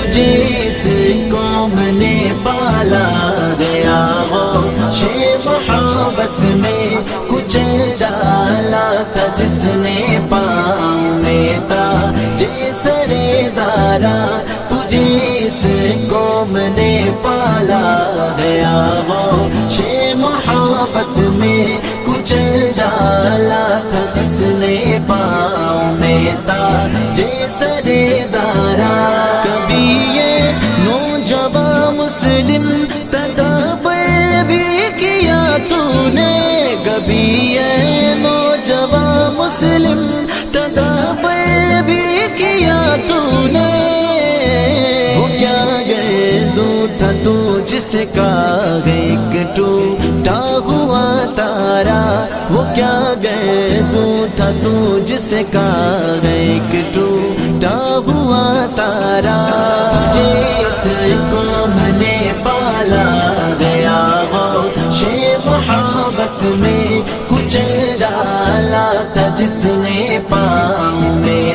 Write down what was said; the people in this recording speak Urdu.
تجھے اس قوم نے پالا گیا ہو شے محبت میں کچل ڈالا تھا جس نے پاؤں میں تھا سرے دارا تجھے اس قوم نے پالا گیا ہو شے محبت میں کچل ڈالا تھا جس نے پاؤں میں تھا سرے دارا کبھی یہ نوجوان مسلم تدبر بھی کیا تو نے کبھی یہ نوجوان مسلم تدبر بھی کیا تو نے وہ کیا گردو تھا تو جس کا ایک ٹوٹا ہوا تارا وہ کیا گردو تھا تو جس کا ایک ٹوٹا ہوا تارا جس قوم نے پالا گیا ہو شے محبت میں کچل ڈالا تھا جس نے پاؤں میں